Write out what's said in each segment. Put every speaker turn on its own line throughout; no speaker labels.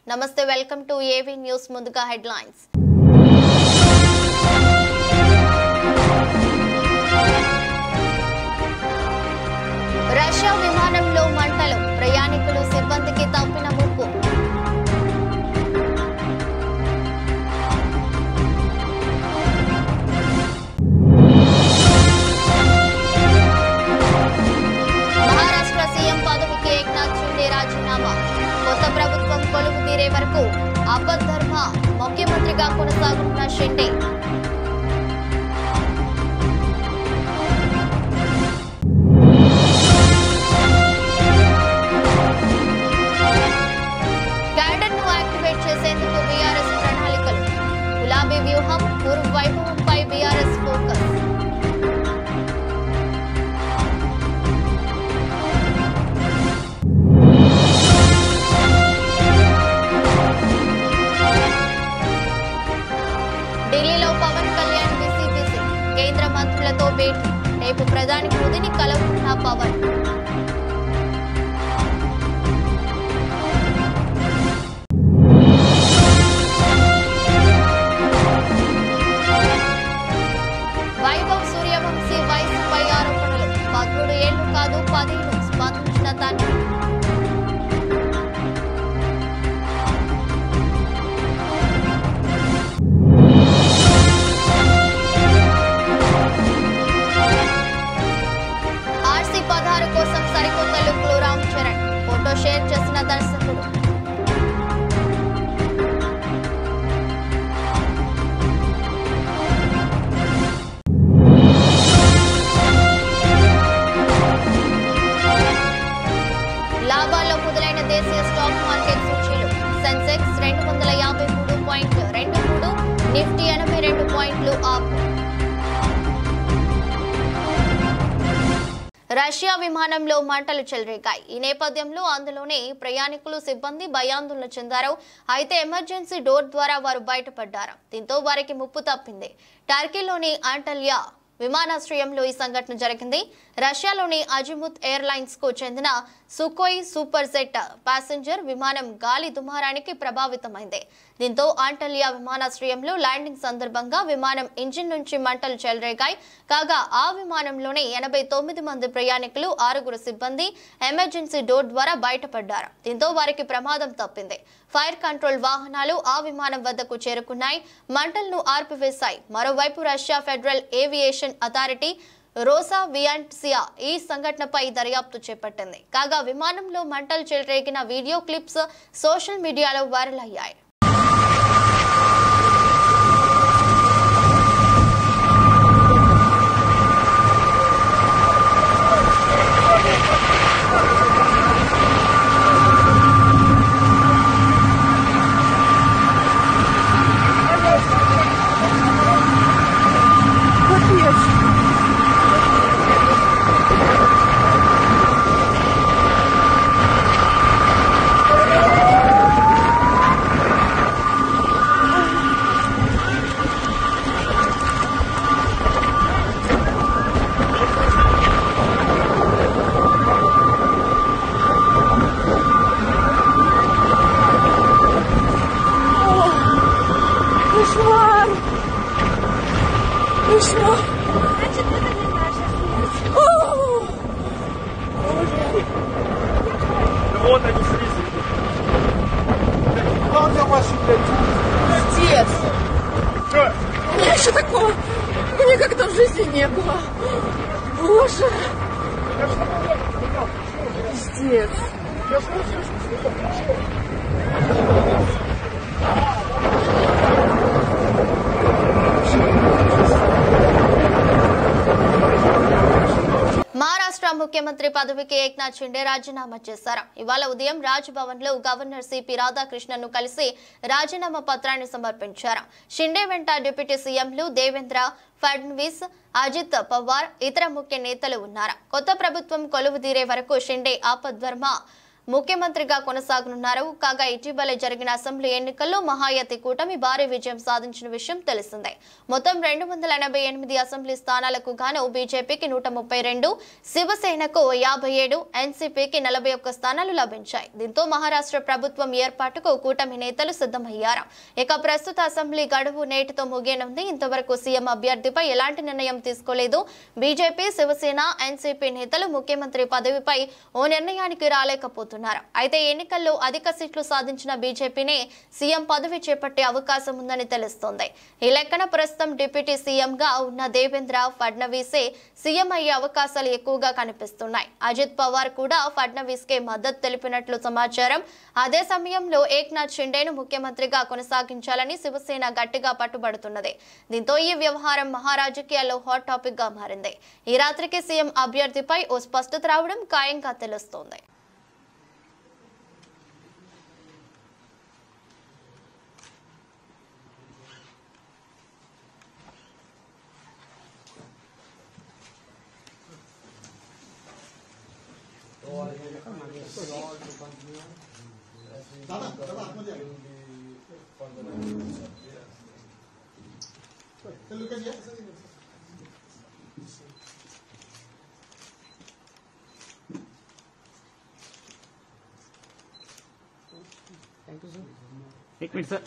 నమస్తే welcome to AV news ముందుగా headlines Russia విమానంలో మంటలు ప్రయాణికులు సిబ్బందికి తప్పిన ముప్పు మహారాష్ట్ర సీఎం పదవికి ఏక్నాథ్ షిండే రాజీనామా కొత్త ప్రభుత్వం కొలువు తీరే వరకు ఆపద్ధర్మ ముఖ్యమంత్రిగా కొనసాగుతున్న షిండే క్యాడర్ను యాక్టివేట్ చేసేందుకు బీఆర్ఎస్ ప్రణాళికలు గులాబీ వ్యూహం పూర్వ వైభవంపై బీఆర్ఎస్ ఫోకస్ ఢిల్లీలో పవన్ కళ్యాణ్ బిజీ కేంద్ర మంత్రులతో భేటీ రేపు ప్రధాని మోదీని కలవనున్న పవన్ వైభవ్ సూర్యవంశీ వయసుపై ఆరోపణలు 13 ఏళ్లు కాదు 15 స్పందించిన తండ్రి ఆర్సీ 16 కోసం సరికొత్త లుక్ లో రామ్ చరణ్ ఫోటో షేర్ చేసిన దర్శకుడు లాభాల్లో మొదలైన దేశీయ స్టాక్ మార్కెట్ సూచీలు సెన్సెక్స్ 253.23 నిఫ్టీ 82 పాయింట్లు అప్ రష్యా విమానంలో మంటలు చెలరేగాయి ఈ నేపథ్యంలో అందులోనే ప్రయాణికులు సిబ్బంది భయాందోళన చెందారు అయితే ఎమర్జెన్సీ డోర్ ద్వారా వారు బయటపడ్డారు దీంతో వారికి ముప్పు తప్పింది టర్కీలోని అంటల్యా విమానాశ్రయంలో ఈ సంఘటన జరిగింది రష్యాలోని అజిముత్ ఎయిర్లైన్స్ కు చెందిన సుకోయ్ సూపర్ జెట్ ప్యాసింజర్ విమానం గాలి దుమారానికి ప్రభావితమైంది దీంతో అంటల్యా విమానాశ్రయంలో ల్యాండింగ్ సందర్భంగా విమానం ఇంజిన్ నుంచి మంటలు చెలరేగాయి కాగా ఆ విమానంలోనే 89 మంది ప్రయాణికులు 6 సిబ్బంది ఎమర్జెన్సీ డోర్ ద్వారా బయటపడ్డారు దీంతో వారికి ప్రమాదం తప్పింది ఫైర్ కంట్రోల్ వాహనాలు ఆ విమానం వద్దకు చేరుకున్నాయి మంటలను ఆర్పివేశాయి మరోవైపు Russia federal aviation authority Rosaviatsia ఈ సంఘటనపై దర్యాప్తు చేపట్టింది కాగా విమానంలో మంటలు చెలరేగిన వీడియో క్లిప్స్ సోషల్ మీడియాలో వైరల్ అయ్యాయి
Кошмар! Кошмар! Значит, это не наша смерть.
Вот они слизали. Как я вашу, блядь?
Пиздец!
Что?
У меня еще такого никогда в жизни не было. Боже! Пиздец!
మహారాష్ట్ర ముఖ్యమంత్రి పదవికి ఏక్నాథ్ షిండే రాజీనామా చేశారు ఇవాళ ఉదయం రాజ్ భవన్ లో గవర్నర్ సిపి రాధాకృష్ణన్ను కలిసి రాజీనామా పత్రాన్ని సమర్పించారు షిండే వెంట డిప్యూటీ సీఎంలు దేవేంద్ర ఫడ్నవీస్ అజిత్ పవార్ ఇతర ముఖ్య నేతలు ఉన్నారు కొత్త ప్రభుత్వం కొలువు తీరే వరకు షిండే ఆపద్ధర్మ ముఖ్యమంత్రిగా కొనసాగనున్నారు. కాగా ఇటీవల జరిగిన అసెంబ్లీ ఎన్నికల్లో మహాయతి కూటమి భారీ విజయం సాధించిన విషయం తెలిసిందే. మొత్తం 288 అసెంబ్లీ స్థానాలకు గాను బీజేపీకి 132, శివసేనకు 57, ఎన్సీపీకి 41 స్థానాలు లభించాయి. దీంతో మహారాష్ట్ర ప్రభుత్వం ఏర్పాటుకు కూటమి నేతలు సిద్ధమయ్యారు. ఇక ప్రస్తుత అసెంబ్లీ గడువు నేటితో ముగియనుంది. ఇంతవరకు సీఎం అభ్యర్థిపై ఎలాంటి నిర్ణయం తీసుకోలేదు. బీజేపీ, శివసేన, ఎన్సీపీ నేతలు ముఖ్యమంత్రి పదవిపై ఓ నిర్ణయానికి రాలేకపోతున్నారు. అయితే ఎన్నికల్లో అధిక సీట్లు సాధించిన బీజేపీనే సీఎం పదవి చేపట్టే అవకాశం ఉందని తెలుస్తోంది. ఈ లెక్కన ప్రస్తుతం డిప్యూటీ సీఎంగా ఉన్న దేవేంద్ర ఫడ్నవీసే సీఎం అయ్యే అవకాశాలు ఎక్కువగా కనిపిస్తున్నాయి. అజిత్ పవార్ కూడా ఫడ్నవీస్ కే మద్దతు తెలిపినట్లు సమాచారం. అదే సమయంలో ఏక్నాథ్ షిండేను ముఖ్యమంత్రిగా కొనసాగించాలని శివసేన గట్టిగా పట్టుబడుతున్నది. దీంతో ఈ వ్యవహారం మహారాజకీయాల్లో హాట్ టాపిక్ గా మారింది. ఈ రాత్రికి సీఎం అభ్యర్థిపై ఓ స్పష్టత రావడం ఖాయంగా తెలుస్తోంది.
एक मिनट सर.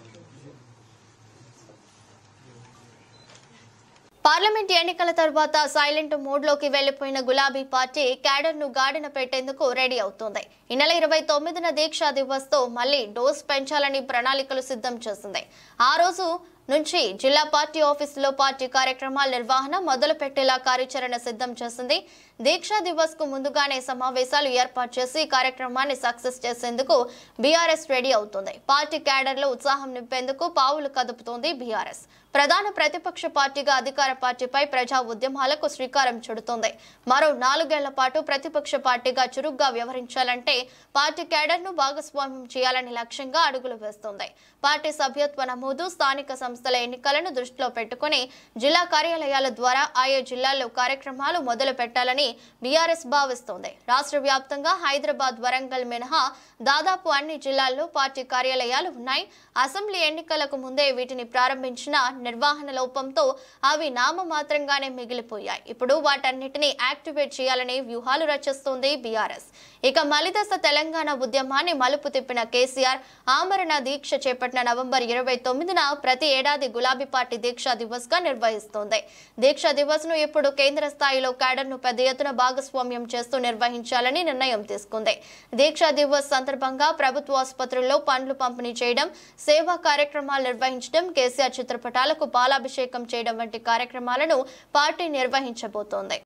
పార్లమెంట్ ఎన్నికల తర్వాత సైలెంట్ మోడ్ లోకి వెళ్లిపోయిన గులాబీ పార్టీ క్యాడర్ ను గాడిన పెట్టేందుకు రెడీ అవుతోంది. ఈ నెల 29న దీక్షా దివస్ తో మళ్లీ డోస్ పెంచాలని ప్రణాళికలు సిద్ధం చేసింది. ఆ రోజు నుంచి జిల్లా పార్టీ ఆఫీసులో పార్టీ కార్యక్రమాల నిర్వహణ మొదలు పెట్టేలా కార్యాచరణ సిద్ధం చేసింది. దీక్షా దివస్ కు ముందుగానే సమావేశాలు ఏర్పాటు చేసి కార్యక్రమాన్ని సక్సెస్ చేసేందుకు బీఆర్ఎస్ రెడీ అవుతోంది. పార్టీ క్యాడర్ లో ఉత్సాహం నింపేందుకు పావులు కదుపుతోంది బీఆర్ఎస్. ప్రధాన ప్రతిపక్ష పార్టీగా అధికార పార్టీపై ప్రజా ఉద్యమాలకు శ్రీకారం చుడుతోంది. మరో 4 ఏళ్ల పాటు ప్రతిపక్ష పార్టీగా చురుగ్గా వ్యవహరించాలంటే పార్టీ క్యాడర్ ను భాగస్వామ్యం చేయాలని లక్ష్యంగా అడుగులు వేస్తోంది. పార్టీ సభ్యత్వ నమోదు, స్థానిక సంస్థల ఎన్నికలను దృష్టిలో పెట్టుకుని జిల్లా కార్యాలయాల ద్వారా ఆయా జిల్లాల్లో కార్యక్రమాలు మొదలు పెట్టాలని బీఆర్ఎస్ భావిస్తోంది. రాష్ట్ర వ్యాప్తంగా హైదరాబాద్, వరంగల్ మినహా దాదాపు అన్ని జిల్లాల్లో పార్టీ కార్యాలయాలు ఉన్నాయి. అసెంబ్లీ ఎన్నికలకు ముందే వీటిని ప్రారంభించిన నిర్వహణ లోపంతో అవి నామమాత్రంగానే మిగిలిపోయాయి. ఇప్పుడు వాటన్నిటిని యాక్టివేట్ చేయాలని వ్యూహాలు రచిస్తోంది బీఆర్ఎస్. ఇక మలిదశ తెలంగాణ ఉద్యమాన్ని మలుపు తిప్పిన కేసీఆర్ ఆమరణ దీక్ష చేపట్టిన నవంబర్ 29న ప్రతి ఏడాది గులాబీ పార్టీ దీక్షా దివస్ గా నిర్వహిస్తోంది. దీక్షా దివస్ ను ఇప్పుడు కేంద్ర స్థాయిలో క్యాడర్ ను పెద్ద ఎత్తున భాగస్వామ్యం చేస్తూ నిర్వహించాలని నిర్ణయం తీసుకుంది. దీక్షా దివస్ సందర్భంగా ప్రభుత్వ ఆసుపత్రుల్లో పండ్లు పంపిణీ చేయడం, సేవా కార్యక్రమాలు నిర్వహించడం, కేసీఆర్ చిత్రపటాలకు పాలాభిషేకం చేయడం వంటి కార్యక్రమాలను పార్టీ నిర్వహించబోతోంది.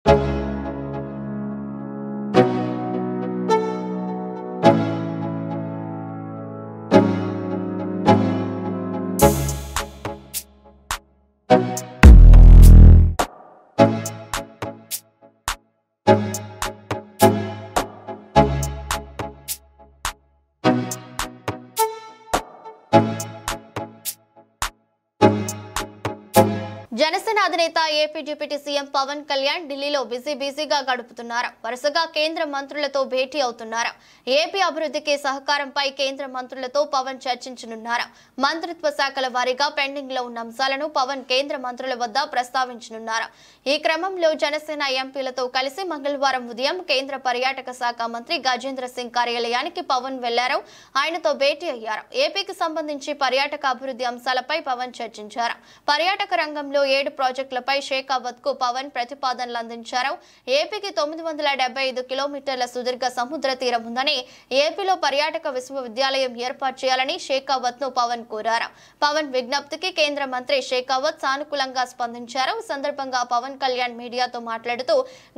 జనసేన అధినేత AP deputy CM Pawan Kalyan ఢిల్లీలో బిజీగా గడుపుతున్నారు. వరుసగా కేంద్ర మంత్రులతో భేటీ అవుతున్నారు. ఏపీ అభివృద్ధికి సహకారంపై కేంద్ర మంత్రులతో పవన్ చర్చించనున్నారు. మంత్రిత్వ శాఖల వారీగా పెండింగ్ లో ఉన్న అంశాలను పవన్ కేంద్ర మంత్రుల వద్ద ప్రస్తావించనున్నారు. ఈ క్రమంలో జనసేన ఎంపీలతో కలిసి మంగళవారం ఉదయం కేంద్ర పర్యాటక శాఖ మంత్రి గజేంద్ర సింగ్ కార్యాలయానికి పవన్ వెళ్లారు. ఆయనతో భేటీ అయ్యారు. ఏపీకి సంబంధించి పర్యాటక అభివృద్ధి అంశాలపై పవన్ చర్చించారు. పర్యాటక రంగంలో 7 ప్రాజెక్టులపై షేకావత్ కు పవన్ ప్రతిపాదనలు అందించారు. ఏపీకి 975 కిలోమీటర్ల సుదీర్ఘ సముద్ర తీరం ఉందని, ఏపీలో పర్యాటక విశ్వవిద్యాలయం ఏర్పాటు చేయాలని షేకావత్ ను పవన్ కోరారు. పవన్ విజ్ఞప్తికి కేంద్ర మంత్రి షేకావత్ సానుకూలంగా స్పందించారు. ఈ సందర్భంగా పవన్ కళ్యాణ్ మీడియాతో మాట్లాడుతూ,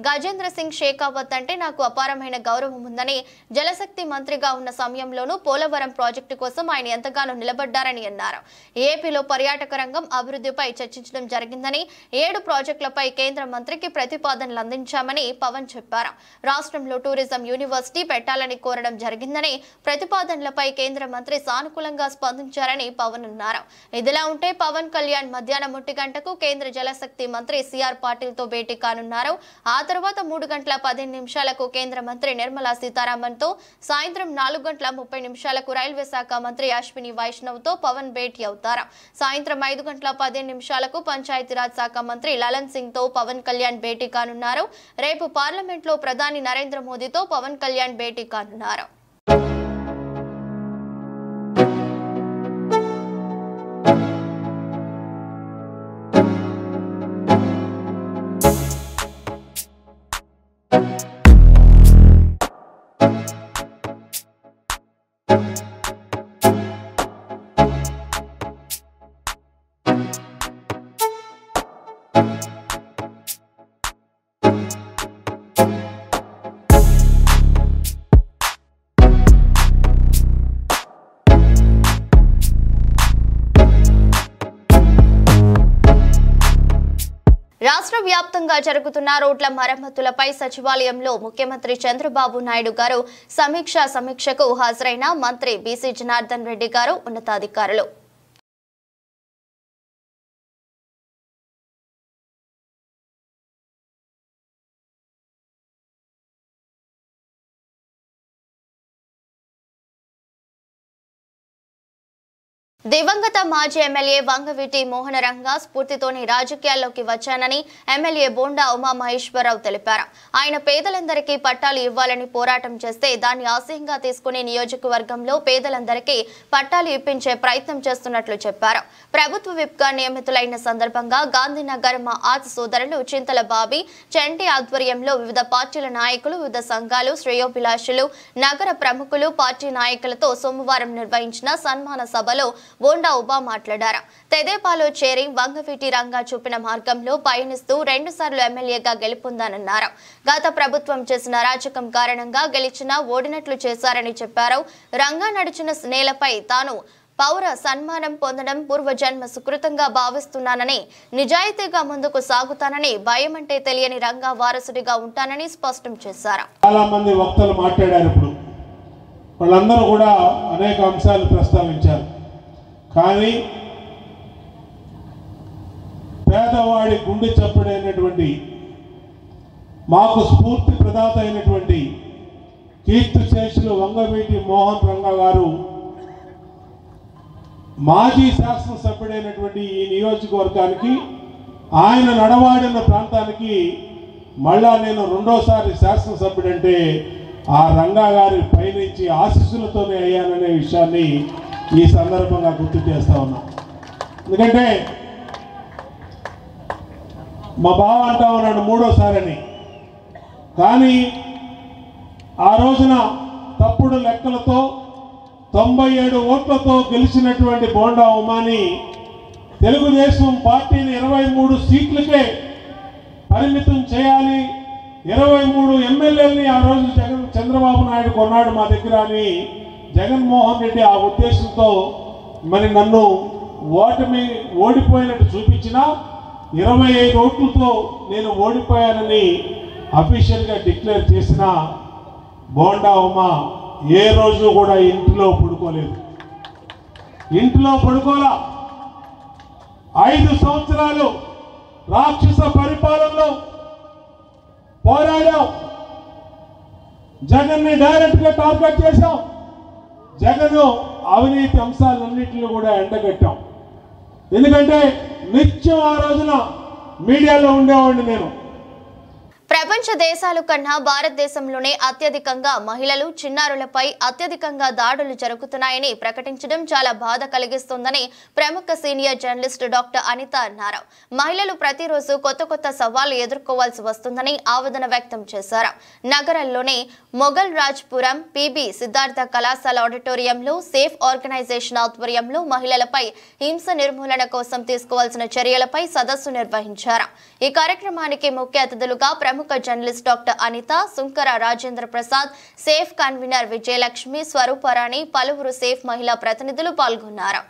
గజేంద్ర సింగ్ షేకావత్ అంటే నాకు అపారమైన గౌరవం ఉందని, జలశక్తి మంత్రిగా ఉన్న సమయంలోనూ పోలవరం ప్రాజెక్టు కోసం ఆయన ఎంతగానో నిలబడ్డారని అన్నారు. ఏపీలో పర్యాటక రంగం అభివృద్ధిపై చర్చించడం జరిగిందని 7 ప్రాజెక్టులపై కేంద్ర మంత్రికి ప్రతిపాదనలు అందించామని పవన్ చెప్పారు. రాష్ట్రంలో టూరిజం యూనివర్సిటీ పెట్టాలని కోరడం జరిగిందని, ప్రతిపాదనలపై కేంద్ర మంత్రి సానుకూలంగా స్పందించారని పవన్ అన్నారు. ఇదిలా ఉంటే పవన్ కళ్యాణ్ మధ్యాహ్నం 1 గంటకు కేంద్ర జలశక్తి మంత్రి సిఆర్ పాటిల్ తో భేటీ కానున్నారు. ఆ తర్వాత 3 గంటల 15 నిమిషాలకు కేంద్ర మంత్రి నిర్మలా సీతారామన్ తో, సాయంత్రం 4 గంటల 30 నిమిషాలకు రైల్వే శాఖ మంత్రి అశ్విని వైష్ణవ్ తో పవన్ భేటీ అవుతారు. సాయంత్రం 5 గంటల 15 నిమిషాలకు పంచాయతీరాజ్ శాఖ మంత్రి లలన్ సింగ్ తో పవన్ కళ్యాణ్ భేటీ కానున్నారు. రేపు పార్లమెంట్ లో ప్రధాని నరేంద్ర మోదీతో పవన్ కళ్యాణ్ భేటీ కానున్నారు. రాష్ట్ర వ్యాప్తంగా జరుగుతున్న రోడ్ల మరమ్మతులపై సచివాలయంలో ముఖ్యమంత్రి చంద్రబాబు నాయుడు గారు సమీక్షకు హాజరైన మంత్రి బీసీ జనార్దన్ రెడ్డి గారు, ఉన్నతాధికారులు. దివంగత మాజీ ఎమ్మెల్యే వంగవీటి మోహనరంగ స్ఫూర్తితోని రాజకీయాల్లోకి వచ్చానని ఎమ్మెల్యే బోండా ఉమామహేశ్వరరావు తెలిపారు. ఆయన పేదలందరికీ పట్టాలు ఇవ్వాలని పోరాటం చేస్తే దాన్ని ఆశయంగా తీసుకుని నియోజకవర్గంలో పేదలందరికీ పట్టాలు ఇప్పించే ప్రయత్నం చేస్తున్నట్లు చెప్పారు. ప్రభుత్వ విప్గా నియమితులైన సందర్భంగా గాంధీనగర్ మా ఆర్ట్స్ సోదరులు చింతల బాబీ చంటి ఆధ్వర్యంలో వివిధ పార్టీల నాయకులు, వివిధ సంఘాలు, శ్రేయోభిలాషులు, నగర ప్రముఖులు, పార్టీ నాయకులతో సోమవారం నిర్వహించిన సన్మాన సభలో బోండా ఉబా మాట్లాడారు. తెదేపాలో చేరి వంగవీటి రంగా చూపిన మార్గంలో పయనిస్తూ 2 సార్లు ఎమ్మెల్యేగా గెలుపొందానన్నారు. గత ప్రభుత్వం చేసిన అరాచకం కారణంగా గెలిచినా ఓడినట్లు చేశారని చెప్పారు. రంగా నడిచిన నేలపై తాను పౌర సన్మానం పొందడం పూర్వజన్మ సుకృతంగా భావిస్తున్నానని, నిజాయితీగా ముందుకు సాగుతానని, భయమంటే తెలియని రంగా వారసుడిగా ఉంటానని స్పష్టం చేశారు.
చాలా మంది వక్తలు మాట్లాడారు. ఇప్పుడు వాళ్ళందరూ కూడా అనేక అంశాలు ప్రస్తావించారు. కానీ పేదవాడి గుండె చప్పుడైనటువంటి, మాకు స్ఫూర్తి ప్రదాత అయినటువంటి కీర్తిశేషులు వంగవీటి మోహన్ రంగా గారు మాజీ శాసనసభ్యుడైనటువంటి ఈ నియోజకవర్గానికి, ఆయన నడవాడిన ప్రాంతానికి మళ్ళా నేను 2వసారి శాసనసభ్యుడంటే ఆ రంగా గారి పైనుంచి ఆశీస్సులతోనే అయ్యాననే విషయాన్ని ఈ సందర్భంగా గుర్తు చేస్తా ఉన్నా. ఎందుకంటే మా బావ అంటా ఉన్నాడు 3వసారని, కానీ ఆ రోజున తప్పుడు లెక్కలతో 97 ఓట్లతో గెలిచినటువంటి బోండా ఉమాని తెలుగుదేశం పార్టీని 23 సీట్లకే పరిమితం చేయాలి, 23 ఎమ్మెల్యేలని ఆ రోజు చంద్రబాబు నాయుడు కొన్నాడు మా దగ్గర అని జగన్మోహన్ రెడ్డి ఆ ఉద్దేశంతో మరి నన్ను ఓడిపోయినట్టు చూపించిన 25 ఓట్లతో నేను ఓడిపోయానని అఫీషియల్గా డిక్లేర్ చేసిన బోండా ఉమా ఏ రోజు కూడా ఇంట్లో పడుకోలేదు. ఇంట్లో పడుకోలా. 5 సంవత్సరాలు రాక్షస పరిపాలనలో పోరాడాం. జగన్ని డైరెక్ట్గా టార్గెట్ చేశాం. జగన్ అవినీతి అంశాలన్నింటినీ కూడా ఎండగట్టాం. ఎందుకంటే నిత్యం ఆ రోజున మీడియాలో ఉండేవాడిని నేను.
ప్రపంచ దేశాల కన్నా భారతదేశంలోనే అత్యధికంగా మహిళలు, చిన్నారులపై అత్యధికంగా దాడులు జరుగుతున్నాయని ప్రకటించడం చాలా బాధ కలిగిస్తుందని ప్రముఖ సీనియర్ జర్నలిస్ట్ డాక్టర్ అనిత అన్నారు. మహిళలు ప్రతిరోజు కొత్త సవాళ్లు ఎదుర్కోవాల్సి వస్తుందని ఆవేదన వ్యక్తం చేశారు. నగరంలోని మొఘల్ రాజ్పురం పిబి సిద్ధార్థ కళాశాల ఆడిటోరియంలో సేఫ్ ఆర్గనైజేషన్ ఆధ్వర్యంలో మహిళలపై హింస నిర్మూలన కోసం తీసుకోవాల్సిన చర్యలపై సదస్సు నిర్వహించారు. ఈ కార్యక్రమానికి ముఖ్య అతిథులుగా ప్రముఖ journalist doctor Anitha, Sunkara Rajendra Prasad, safe convener Vijayalakshmi, Swaruparani, పలువురు సేఫ్ మహిళా ప్రతినిధులు పాల్గొన్నారు.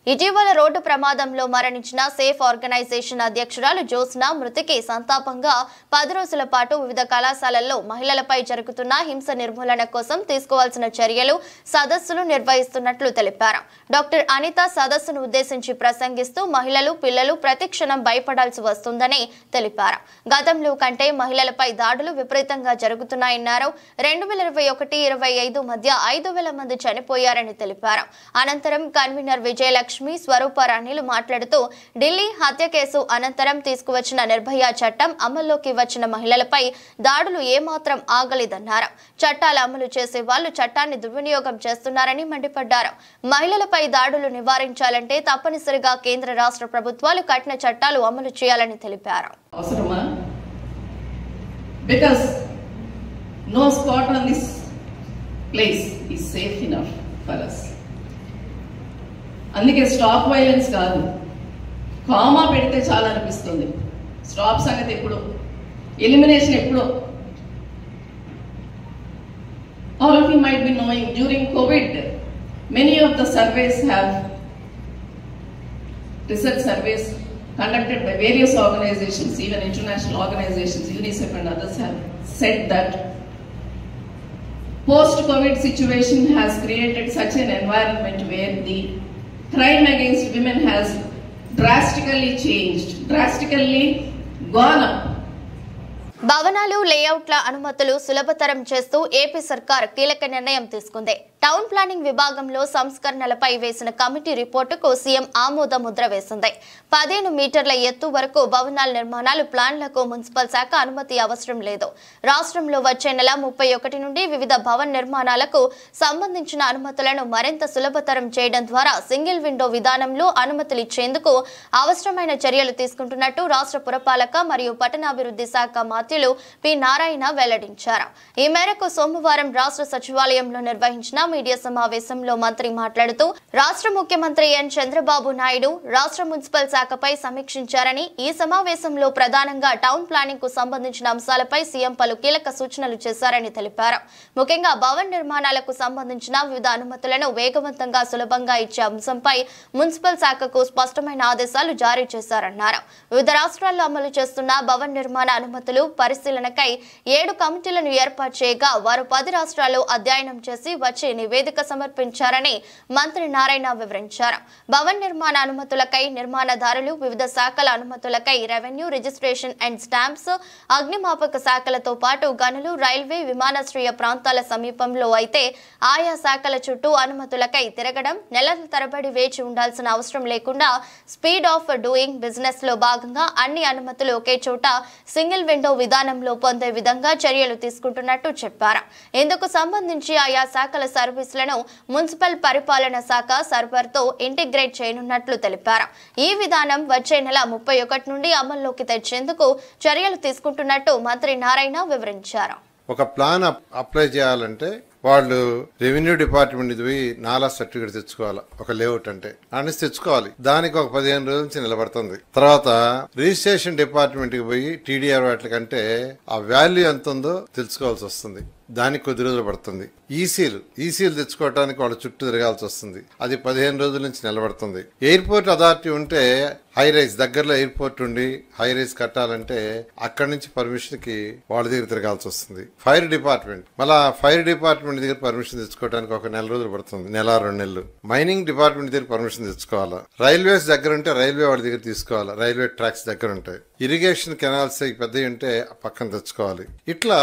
ఇటీవల రోడ్డు ప్రమాదంలో మరణించిన సేఫ్ ఆర్గనైజేషన్ అధ్యక్షురాలు జ్యోత్స్న మృతికి సంతాపంగా 10 రోజుల పాటు వివిధ కళాశాలల్లో మహిళలపై జరుగుతున్న హింస నిర్మూలన కోసం తీసుకోవాల్సిన చర్యలు సదస్సులు నిర్వహిస్తున్నట్లు తెలిపారు. డాక్టర్ అనిత సదస్సును ఉద్దేశించి ప్రసంగిస్తూ మహిళలు పిల్లలు ప్రతిక్షణం భయపడాల్సి వస్తుందని తెలిపారు. గతంలో కంటే మహిళలపై దాడులు విపరీతంగా జరుగుతున్నాయన్నారు. 2021-25 మధ్య 5,000 మంది చనిపోయారని తెలిపారు. అనంతరం కన్వీనర్ విజయలక్ష్మి స్వరూప రాణిలు మాట్లాడుతూ ఢిల్లీ హత్య కేసు అనంతరం తీసుకువచ్చిన నిర్భయ చట్టం అమల్లోకి వచ్చిన మహిళలపై దాడులు ఏమాత్రం ఆగలేదన్నారు. చట్టాలు అమలు చేసే వాళ్ళు చట్టాన్ని దుర్వినియోగం చేస్తున్నారని మండిపడ్డారు. మహిళలపై దాడులు నివారించాలంటే తప్పనిసరిగా కేంద్ర రాష్ట్ర ప్రభుత్వాలు కఠిన చట్టాలు అమలు చేయాలని తెలిపారు.
Because no spot on this place is safe enough for us. అందుకే స్టాప్ వైలెన్స్ కాదు, కామా పెడితే చాలా అనిపిస్తుంది. స్టాప్ సంగతి ఎప్పుడు, ఎలిమినేషన్ ఎప్పుడు. All of you might be knowing during COVID, many of the surveys have, research surveys conducted by various organizations, even international organizations, UNICEF and others have said that post-COVID situation has created such an environment where the crime against women has drastically changed, drastically gone up.
భవనాలు లేఅవుట్ల అనుమతులు సులభతరం చేస్తూ AP సర్కార్ కీలక నిర్ణయం తీసుకుంది. Town planning విభాగంలో సంస్కరణలపై వేసిన కమిటీ రిపోర్టుకు సీఎం ఆమోద ముద్ర వేసింది. 15 మీటర్ల ఎత్తు వరకు భవనాల నిర్మాణాలు ప్లాన్లకు మున్సిపల్ శాఖ అనుమతి అవసరం లేదు. రాష్ట్రంలో వచ్చే నెల 31 నుండి వివిధ భవన నిర్మాణాలకు సంబంధించిన అనుమతులను మరింత సులభతరం చేయడం ద్వారా సింగిల్ విండో విధానంలో అనుమతులు ఇచ్చేందుకు అవసరమైన చర్యలు తీసుకుంటున్నట్టు రాష్ట్ర పురపాలక మరియు పట్టణాభివృద్ధి శాఖ మంత్రులు పి నారాయణ వెల్లడించారు. ఈ మేరకు సోమవారం రాష్ట్ర సచివాలయంలో నిర్వహించిన మీడియా సమావేశంలో మంత్రి మాట్లాడుతూ రాష్ట్ర ముఖ్యమంత్రి ఎన్ చంద్రబాబు నాయుడు రాష్ట్ర మున్సిపల్ శాఖపై సమీక్షించారని, ఈ సమావేశంలో ప్రధానంగా టౌన్ ప్లానింగ్ కు సంబంధించిన అంశాలపై సీఎం పలు కీలక సూచనలు చేశారని తెలిపారు. ముఖ్యంగా భవన నిర్మాణాలకు సంబంధించిన వివిధ అనుమతులను వేగవంతంగా సులభంగా ఇచ్చే అంశంపై మున్సిపల్ శాఖకు స్పష్టమైన ఆదేశాలు జారీ చేశారన్నారు. వివిధ రాష్ట్రాల్లో అమలు చేస్తున్న భవన నిర్మాణ అనుమతులు పరిశీలనకై 7 కమిటీలను ఏర్పాటు చేయగా వారు 10 రాష్ట్రాల్లో అధ్యయనం చేసి వచ్చి నివేదిక సమర్పించారని మంత్రి నారాయణ వివరించారు. భవన నిర్మాణ అనుమతులకై నిర్మాణదారులు, వివిధ శాఖల అనుమతులకై రెవెన్యూ, రిజిస్ట్రేషన్ అండ్ స్టాంప్స్, అగ్నిమాపక శాఖలతో పాటు గనులు, రైల్వే, విమానాశ్రయ ప్రాంతాల సమీపంలో అయితే ఆయా శాఖల చుట్టూ అనుమతులకై తిరగడం, నెలల తరబడి వేచి ఉండాల్సిన అవసరం లేకుండా స్పీడ్ ఆఫ్ డూయింగ్ బిజినెస్ లో భాగంగా అన్ని అనుమతులు ఒకే చోట సింగిల్ విండో విధానంలో పొందే విధంగా చర్యలు తీసుకుంటున్నట్టు చెప్పారు. ఇందుకు సంబంధించి ఆయా శాఖల సర్వీసులను మున్సిపల్ పరిపాలన శాఖ సర్వర్తో ఇంటిగ్రేట్ చేయనున్నట్లు తెలిపారు. ఈ విధానం వచ్చే నెల 31 నుండి అమల్లోకి తెచ్చేందుకు చర్యలు తీసుకుంటున్నట్టు మంత్రి నారాయణ వివరించారు.
ఒక ప్లాన్ అప్లై చేయాలంటే వాళ్ళు రెవెన్యూ డిపార్ట్మెంట్ పోయి నాలా సర్టిఫికేట్ తెచ్చుకోవాలి. ఒక లేఅవుట్ అంటే అనేసి తెచ్చుకోవాలి. దానికి ఒక 15 రోజుల నుంచి నిలబడుతుంది. తర్వాత రిజిస్ట్రేషన్ డిపార్ట్మెంట్ కి పోయి టీడీఆర్ వాటికంటే ఆ వాల్యూ ఎంత ఉందో తెలుసుకోవాల్సి వస్తుంది. దానికి కొద్ది రోజులు పడుతుంది. ఈసీలు తెచ్చుకోవడానికి వాళ్ళ చుట్టూ తిరగాల్సి వస్తుంది. అది 15 రోజుల నుంచి నిలబడుతుంది. ఎయిర్పోర్ట్ అథారిటీ ఉంటే హై రైజ్ దగ్గరలో ఎయిర్పోర్ట్ ఉండి హై రైజ్ కట్టాలంటే అక్కడి నుంచి పర్మిషన్ కి వాళ్ళ దగ్గర తిరగాల్సి వస్తుంది. ఫైర్ డిపార్ట్మెంట్ దగ్గర పర్మిషన్ తెచ్చుకోవడానికి ఒక 1 నెల రోజులు పడుతుంది. 1-2 నెలలు. మైనింగ్ డిపార్ట్మెంట్ దగ్గర పర్మిషన్ తెచ్చుకోవాలా. రైల్వేస్ దగ్గర ఉంటే రైల్వే వాళ్ళ దగ్గర తీసుకోవాలా. రైల్వే ట్రాక్స్ దగ్గర ఉంటాయి. ఇరిగేషన్ కెనాల్స్ పెద్దవి ఉంటే పక్కన తెచ్చుకోవాలి. ఇట్లా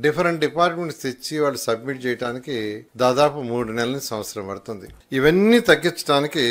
డిఫరెంట్ డిపార్ట్మెంట్స్ తెచ్చి వాళ్ళు సబ్మిట్ చేయడానికి దాదాపు 3 నెలల నుంచి సంవత్సరం పడుతుంది. ఇవన్నీ తగ్గించడానికి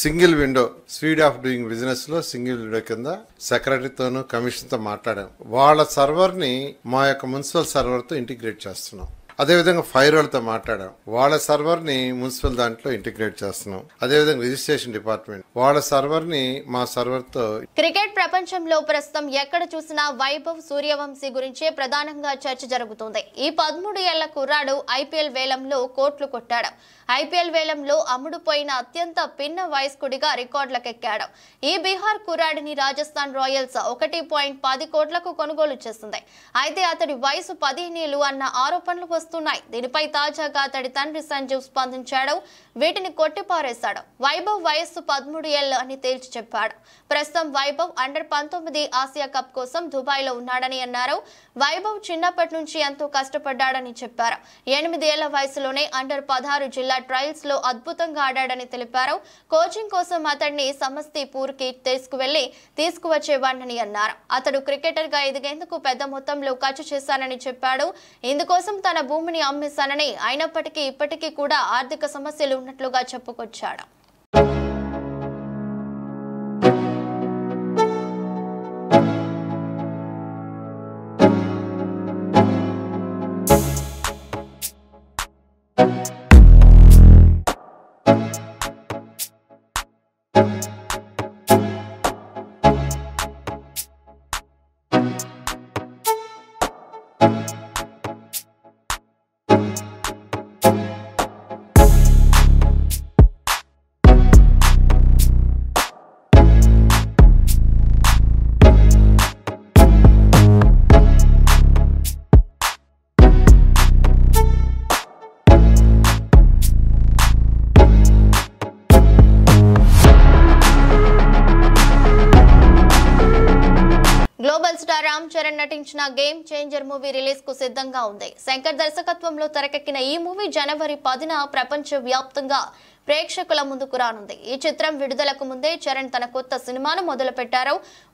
single window speed of doing business లో సింగిల్ విండో కింద సెక్రటరీతోనూ కమిషన్ తో మాట్లాడాం. వాళ్ళ సర్వర్ ని మా యొక్క మున్సిపల్ సర్వర్ తో ఇంటిగ్రేట్ చేస్తున్నాం. అదేవిధంగా ఫైర్ వాళ్ళతో మాట్లాడాం. వాళ్ళ సర్వర్ ని మున్సిపల్ దాంట్లో ఇంటిగ్రేట్ చేస్తున్నాం. అదేవిధంగా రిజిస్ట్రేషన్ డిపార్ట్మెంట్ వాళ్ళ సర్వర్ ని మా సర్వర్ తో.
క్రికెట్ ప్రపంచంలో ప్రస్తుతం ఎక్కడ చూసినా వైభవ్ సూర్యవంశీ గురించే ప్రధానంగా చర్చ జరుగుతుంది. ఈ 13 ఏళ్ల కుర్రాడు ఐపీఎల్ వేలంలో కోట్లు కొట్టాడు. ఐపీఎల్ వేలంలో అమ్ముడుపోయిన అత్యంత పిన్న వయస్కుడిగా రికార్డులకెక్కాడు. ఈ బీహార్ కుర్రాడిని రాజస్థాన్ రాయల్స్ 1.10 కోట్లకు కొనుగోలు చేస్తుంది. అయితే అతడి వయసు 15 ఏళ్లు అన్న ఆరోపణలు వస్తున్నాయి. వస్తున్నాయి. దీనిపై తాజాగా అతడి తండ్రి సంజీవ్ స్పందించాడు. వీటిని కొట్టిపారేశాడు. వైభవ్ వయస్సు 13 ఏళ్లు అని తేల్చి చెప్పాడు. ప్రస్తుతం వైభవ్ అండర్-19 ఆసియా కప్ కోసం దుబాయ్ లో ఉన్నాడని అన్నారు. వైభవ్ చిన్నప్పటి నుంచి ఎంతో కష్టపడ్డాడని చెప్పారు. 8 ఏళ్ల వయసులోనే అండర్-16 జిల్లా ట్రయల్స్ లో అద్భుతంగా ఆడాడని తెలిపారు. కోచింగ్ కోసం అతడిని సమస్తీపూర్ కి తీసుకువచ్చేవాడని అన్నారు. అతడు క్రికెటర్ గా ఎదిగేందుకు పెద్ద మొత్తంలో ఖర్చు చేశానని చెప్పాడు. ఇందుకోసం తన భూమిని అమ్మేశానని, అయినప్పటికీ ఇప్పటికీ కూడా ఆర్థిక సమస్యలు ఉన్నట్లుగా చెప్పుకొచ్చాడు. గ్లోబల్ స్టార్ రామ్ చరణ్ నటించిన గేమ్ చేంజర్ మూవీ రిలీజ్ కు సిద్ధంగా ఉంది. శంకర్ దర్శకత్వంలో తెరకెక్కిన ఈ మూవీ జనవరి 10న ప్రపంచ వ్యాప్తంగా ప్రేక్షకుల ముందుకు రానుంది. ఈ చిత్రం విడుదలకు ముందే చరణ్ తన కొత్త సినిమాను మొదలుపెట్టారు.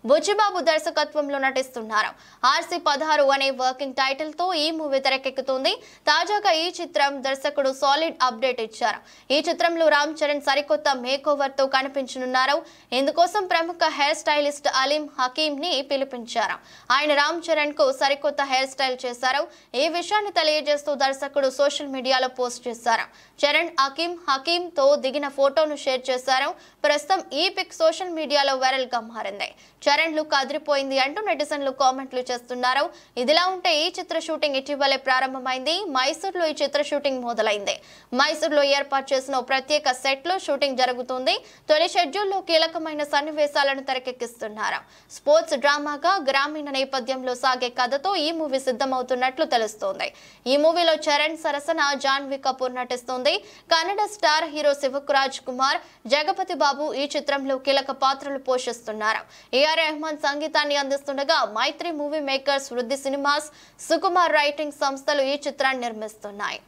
బుచ్చిబాబు దర్శకత్వంలో నటిస్తున్నారు. RC-16 అనే వర్కింగ్ టైటిల్ తో ఈ మూవీ తెరకెక్కుతుంది. తాజాగా ఈ చిత్రం దర్శకుడు సాలిడ్ అప్డేట్ ఇచ్చారు. ఈ చిత్రంలో రామ్ చరణ్ సరికొత్త మేక్ ఓవర్ తో కనిపించనున్నారు. ఇందుకోసం ప్రముఖ హెయిర్ స్టైలిస్ట్ అలీం హకీం ని పిలిపించారు. ఆయన రామ్ చరణ్ కు సరికొత్త హెయిర్ స్టైల్ చేశారు. ఈ విషయాన్ని తెలియజేస్తూ దర్శకుడు సోషల్ మీడియాలో పోస్ట్ చేశారు. చరణ్ హకీం తో దిగిన ఫోటోను షేర్ చేశారు. ప్రస్తుతం ఈ పిక్ సోషల్ మీడియాలో వైరల్ గా మారింది. చరణ్ లుక్ అదిరిపోయింది అంటూ నెటిజన్లు కామెంట్లు చేస్తున్నారు. ఇదిలా ఉంటే ఈ చిత్ర షూటింగ్ ఇటీవలే ప్రారంభమైంది. మైసూర్లో ఈ చిత్ర షూటింగ్ మొదలైంది. మైసూర్లో ఏర్పాటు చేసిన ప్రత్యేక సెట్ లో షూటింగ్ జరుగుతుంది. తొలి షెడ్యూల్లో కీలకమైన సన్నివేశాలను తెరకెక్కిస్తున్నారు. స్పోర్ట్స్ డ్రామాగా గ్రామీణ నేపథ్యంలో సాగే కథతో ఈ మూవీ సిద్ధమవుతున్నట్లు తెలుస్తోంది. ఈ మూవీలో చరణ్ సరసన జాన్వీ కపూర్ నటిస్తుంది. కన్నడ స్టార్ హీరో శివరాజ్ కుమార్, జగపతి బాబు ఈ చిత్రంలో కీలక పాత్రలు పోషిస్తున్నారు. AR రెహమాన్ సంగీతాన్ని అందిస్తుండగా మైత్రి మూవీ మేకర్స్, వృద్ధి సినిమాస్, సుకుమార్ రైటింగ్ సంస్థలు ఈ చిత్రాన్ని నిర్మిస్తున్నాయి.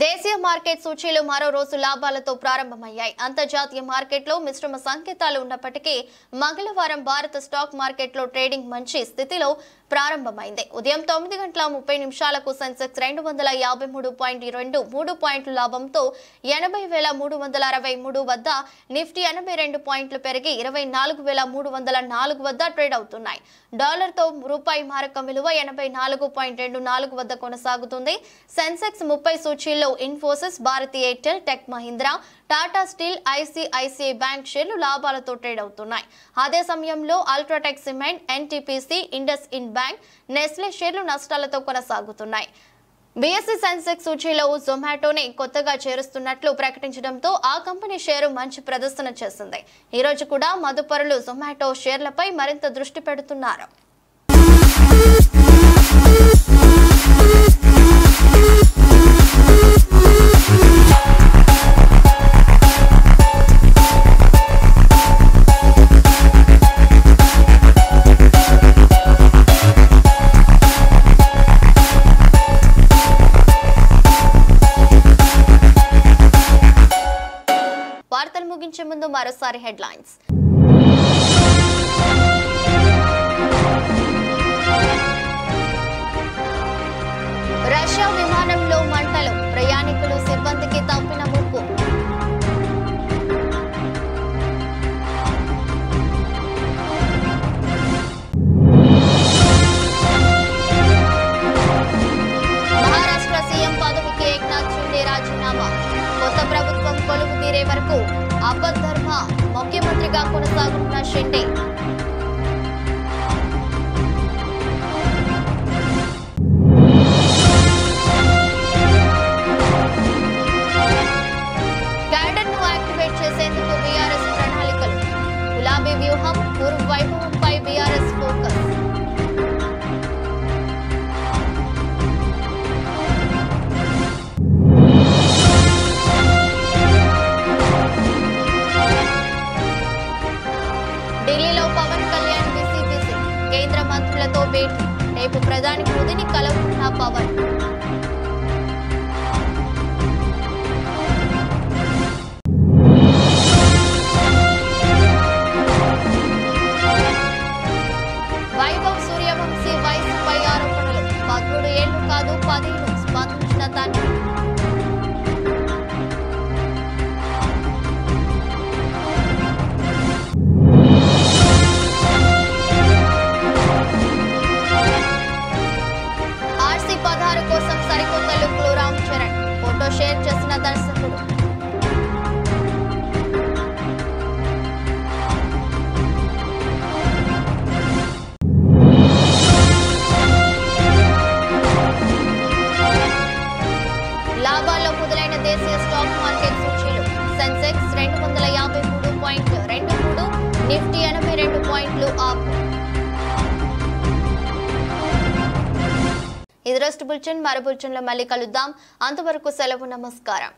దేశీయ మార్కెట్ సూచీలు మరో రోజు లాభాలతో ప్రారంభమయ్యాయి. అంతర్జాతీయ మార్కెట్లో మిశ్రమ సంకేతాలు ఉన్నప్పటికీ మంగళవారం భారత స్టాక్ మార్కెట్లో ట్రేడింగ్ మంచి స్థితిలో ప్రారంభమైంది. ఉదయం 9:30 సెన్సెక్స్ 253.23 పాయింట్ల లాభంతో 80,363 వద్ద, నిఫ్టీ 82 పాయింట్లు పెరిగి 24,304 వద్ద ట్రేడ్ అవుతున్నాయి. డాలర్తో రూపాయి మారకం విలువ 84.24 వద్ద కొనసాగుతుంది. సెన్సెక్స్ 30 సూచీల్లో Infosys, Bharti Airtel, tech Mahindra, Tata steel, ICICI bank షేర్లు లాభాలతో ట్రేడ్ అవుతున్నాయి. అదే సమయంలో UltraTech cement, NTPC, IndusInd bank, Nestle షేర్లు నష్టాలతో కొనసాగుతున్నాయి. BSE సెన్సెక్స్ సూచీలో జొమాటోని కొత్తగా చేరుస్తున్నట్లు ప్రకటించడంతో ఆ కంపెనీ షేరు మంచి ప్రదర్శన చేసింది. ఈ రోజు కూడా మదుపరులు జొమాటో షేర్లపై మరింత దృష్టి పెడుతున్నారు. వార్తలు ముగించే ముందు మరోసారి హెడ్లైన్స్. రష్యా విమానంలో మంటలు, ప్రయాణికులు, సిబ్బందికి తప్పిన ముప్పు. మహారాష్ట్ర సీఎం పదవికి ఏక్నాథ్ షిండే రాజీనామా. కొత్త ప్రభుత్వం కొలువు తీరే వరకు అబద్ధర్మ ముఖ్యమంత్రిగా కొనసాగుతున్న షిండే. క్యాడర్ను యాక్టివేట్ చేసేందుకు బీఆర్ఎస్ ప్రణాళికలు. గులాబీ వ్యూహం, పూర్వ వైభవంపై బీఆర్ఎస్ ఫోకస్. ఢిల్లీలో పవన్ కళ్యాణ్ బిజీ. కేంద్ర మంత్రులతో భేటీ. రేపు ప్రధాని మోదీని కలవనున్న పవన్. వైభవ్ సూర్యవంశీ వయసుపై ఆరోపణలు. 13 ఏళ్లు కాదు 15 స్పందించిన తండ్రి. ఆర్సీ 16 కోసం సరికొత్త లుక్లు రామ్ చరణ్. ఫోటో షేర్ చేసిన దర్శకుడు. లాభాల్లో మొదలైన దేశీయ స్టాక్ మార్కెట్ సూచీలు. సెన్సెక్స్ 253.23, నిఫ్టీ 82 పాయింట్లు అప్. ఇది రోజు బులెటిన్. మరో బులెటిన్లో మళ్ళీ కలుద్దాం. అంతవరకు సెలవు. నమస్కారం.